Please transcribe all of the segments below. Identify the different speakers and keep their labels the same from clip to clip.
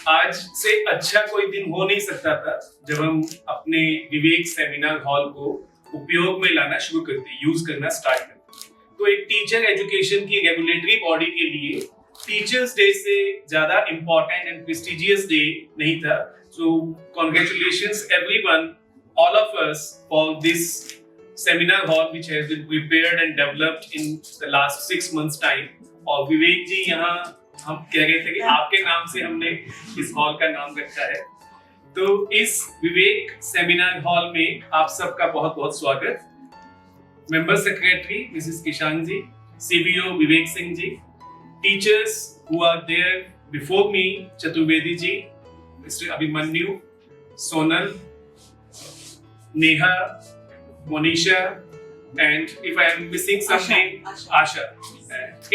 Speaker 1: आज से अच्छा कोई दिन हो नहीं सकता था जब हम अपने विवेक सेमिनार हॉल को उपयोग में लाना शुरू करते, यूज करना स्टार्ट करते। तो एक टीचर एजुकेशन की रेगुलेटरी बॉडी के लिए टीचर्स डे से ज्यादा इंपॉर्टेंट एंड प्रेस्टिजियस डे नहीं था। सो congratulations everyone, all of us, for this seminar hall which has been prepared and developed in the last 6 months time। और विवेक जी, यहाँ हम कह रहे थे कि आपके नाम से हमने इस हॉल का नाम रखा है। तो इस विवेक सेमिनार हॉल में आप सबका बहुत बहुत स्वागत। Member secretary Mrs Kishan ji, CBO Vivek Singh ji, teachers who are there before me, Chaturvedi ji, Mister Abhimanyu, Sonal, Neha, Monisha, and if I am missing some name, Asha.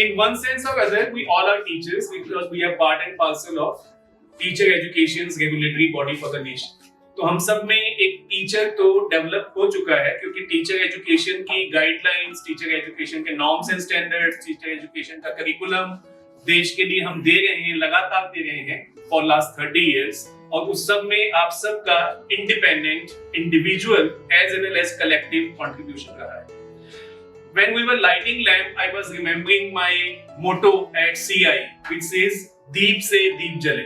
Speaker 1: In one sense or other, we all are teachers because we are part and parcel of teacher education's regulatory body for the nation. तो हम सब में एक teacher तो develop हो चुका है, क्योंकि टीचर एजुकेशन की गाइडलाइंस, टीचर एजुकेशन के norms and standards, teacher education का करिकुलम देश के लिए हम दे रहे हैं, लगातार दे रहे हैं फॉर लास्ट 30 years। और उस सब में आप सबका independent, individual as well as collective contribution रहा है। When we were lighting lamp, I was remembering my motto at CI, which says "Deep se deep jale,"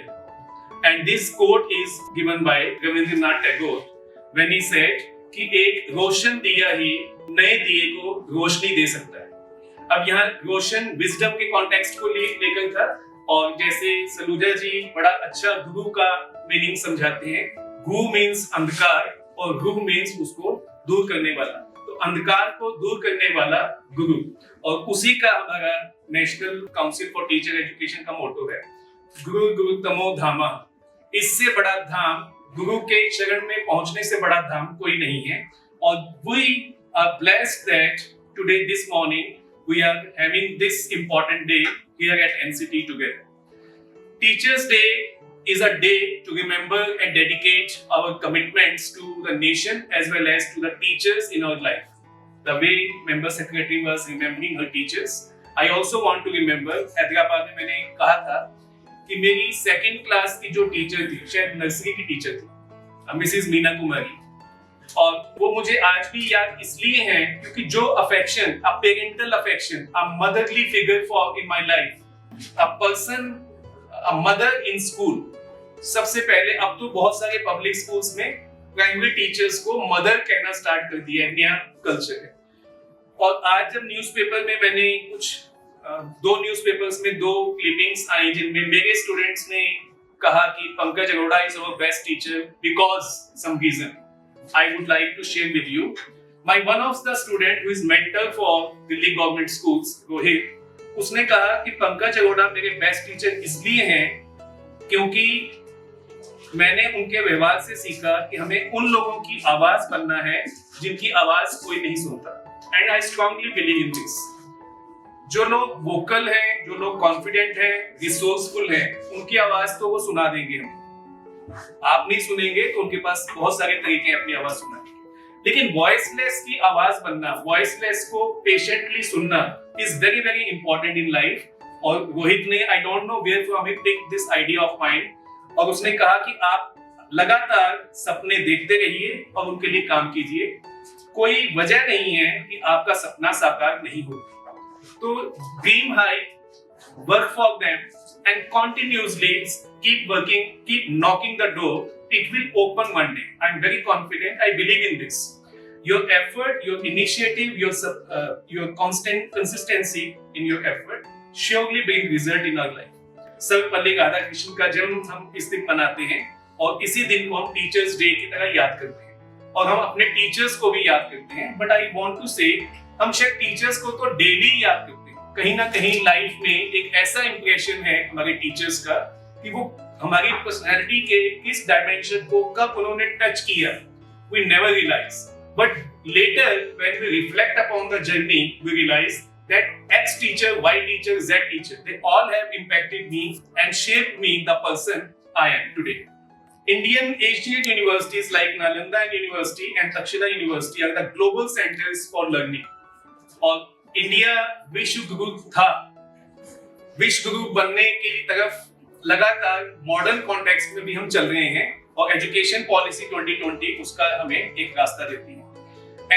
Speaker 1: and this quote is given by Rabindranath Tagore when he said कि एक रोशन दिया ही नए दिए को रोशनी दे सकता है। अब यहाँ रोशन विजडम के कॉन्टेक्स्ट को लेकर था, और जैसे सलूजा जी बड़ा अच्छा गुरु का मीनिंग समझाते हैं, गु मीन्स अंधकार और गुरु मीन्स उसको दूर करने वाला। तो अंधकार को दूर करने वाला गुरु, और उसी का हमारा national council for teacher education का मोटो है, गुरु गुरु तमो धामा। इससे बड़ा धाम, गुरु के चरण में पहुंचने से बड़ा धाम कोई नहीं है। और we are blessed that today this morning we are having this important day here at NCT together. Teachers Day is a day to remember and dedicate our commitments to the nation as well as to the teachers in our life. The way Member Secretary was remembering her teachers, I also want to remember, Hyderabad में मैंने कहा था कि मेरी second class की जो teacher थी, शायद नर्सरी की टीचर थी, मिसेस मीना कुमारी, और वो मुझे आज भी याद इसलिए है क्योंकि जो affection, a parental affection, a motherly figure for in my life, a person, a mother in school. सबसे पहले, अब तो बहुत सारे पब्लिक स्कूल्स में प्राइमरी टीचर्स को मदर कहना स्टार्ट कर दिया है, नया कल्चर है। और आज जब न्यूज़पेपर में मैंने कुछ दो न्यूज़पेपर्स में दो क्लिपिंग्स आई जिनमें मेरे स्टूडेंट्स ने कहा कि Pankaj Arora is our best teacher because some reason, I would like to share with you. My one of the student who is mentor for Delhi government schools, Rohit, उसने कहा कि पंकज अरोड़ा मेरे बेस्ट टीचर इसलिए हैं क्योंकि मैंने उनके व्यवहार से सीखा कि हमें उन लोगों की आवाज बनना है जिनकी आवाज कोई नहीं सुनता। And I strongly believe in this. जो लोग वोकल हैं, जो लोग कॉन्फिडेंट हैं, रिसोर्सफुल हैं, उनकी आवाज तो वो सुना देंगे हम। आप नहीं सुनेंगे तो उनके पास बहुत सारे तरीके हैं अपनी आवाज सुनाने के। लेकिन वॉइसलेस की आवाज बनना, वॉइसलेस को पेशेंटली सुनना is very very important in life. और रोहित ने, I don't know where from he picked this idea of mind, और उसने कहा कि आप लगातार सपने देखते रहिए और उनके लिए काम कीजिए, कोई वजह नहीं है कि आपका सपना साकार नहीं हो। तो dream high, work for them and continuously keep working, keep knocking the door. It will open one day. I'm very confident. I believe in this. Your effort, your initiative, your constant consistency in your effort surely bring result in our life. Sarvepalli Radhakrishnan का जन्म हम इस दिन मनाते हैं, और इसी दिन को हम टीचर्स डे की तरह याद करते हैं, और हम अपने टीचर्स को भी याद करते हैं। बट आई वांट टू से, हम शायद टीचर्स को तो डेली याद करते हैं, कहीं ना कहीं लाइफ में एक ऐसा इंप्रेशन है हमारे टीचर्स का कि वो हमारी पर्सनैलिटी के किस डायमेंशन को कब उन्होंने टच किया, we never realize. But later when we reflect upon the journey, we realize that X teacher, Y teacher, Z teacher, they all have impacted me and shaped me the person I am today. Indian Asian universities like Nalanda University and Takshila University are the global centers for learning. और India विश्व गुरु था, विश्व गुरु बनने की तरफ लगातार modern context में भी हम चल रहे हैं और एजुकेशन पॉलिसी 2020 उसका हमें एक रास्ता देती है।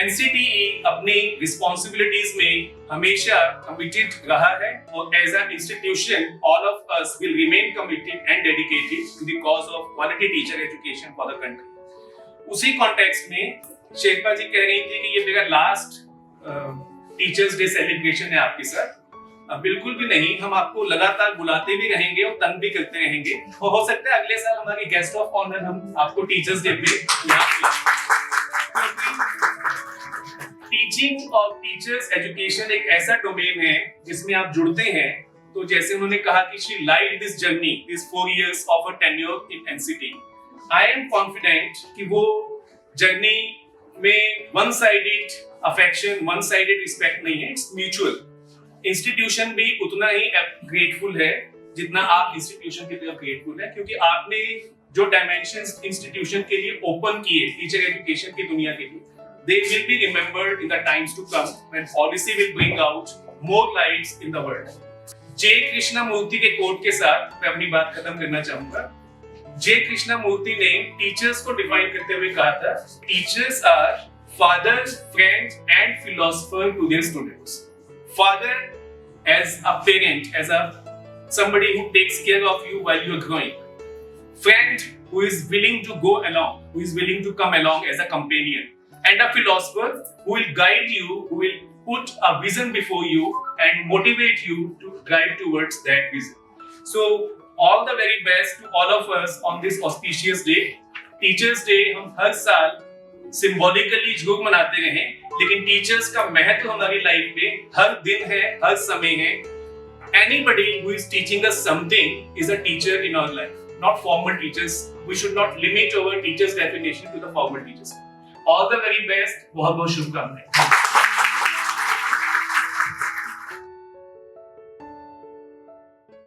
Speaker 1: एनसीटीई अपनी रिस्पॉन्सिबिलिटीज में हमेशा कमिटेड रहा है और as an institution all of us will remain committed and dedicated to the cause of quality teacher education for the country. उसी कॉन्टेक्स्ट में शेरपा जी कह रही थी कि ये मेरा लास्ट टीचर्स डे सेलिब्रेशन है आपके साथ। बिल्कुल भी नहीं, हम आपको लगातार बुलाते भी रहेंगे और तंग भी करते रहेंगे और हो सकता है अगले साल हमारी गेस्ट ऑफ ऑनर हम आपको टीचर्स डे पे टीचिंग और टीचर्स एजुकेशन एक ऐसा डोमेन है जिसमें आप जुड़ते हैं। तो जैसे उन्होंने कहा कि she like this journey, this 4 years of a tenure in NCT, I am confident कि वो जर्नी में one sided affection, one sided respect नहीं है, इट्स म्यूचुअल। इंस्टीट्यूशन भी उतना ही ग्रेटफुल है जितना आप इंस्टीट्यूशन के लिए ग्रेटफुल है, क्योंकि आपने जो डायमेंशंस इंस्टीट्यूशन के लिए ओपन किए टीचर एजुकेशन की दुनिया के लिए, they will be remembered in the times to come when policy will bring out more lights in the world. जे कृष्णमूर्ति के कोट के साथ मैं अपनी बात खत्म करना चाहूंगा। जे कृष्णमूर्ति ने टीचर्स को डिफाइन करते हुए कहा था, teachers are fathers, friends and philosopher to their students. Father as a parent, as a somebody who takes care of you while you are growing. Friend who is willing to go along, who is willing to come along as a companion. And a philosopher who will guide you, who will put a vision before you and motivate you to drive towards that vision. So all the very best to all of us on this auspicious day. Teachers Day हम हर साल symbolically जरूर मनाते रहें, लेकिन teachers का महत्व हमारी life में हर दिन है, हर समय है। Anybody who is teaching us something is a teacher in our life, not formal teachers. We should not limit our teachers' definition to the formal teachers. All the very best. बहुत बहुत शुभकामनाएं।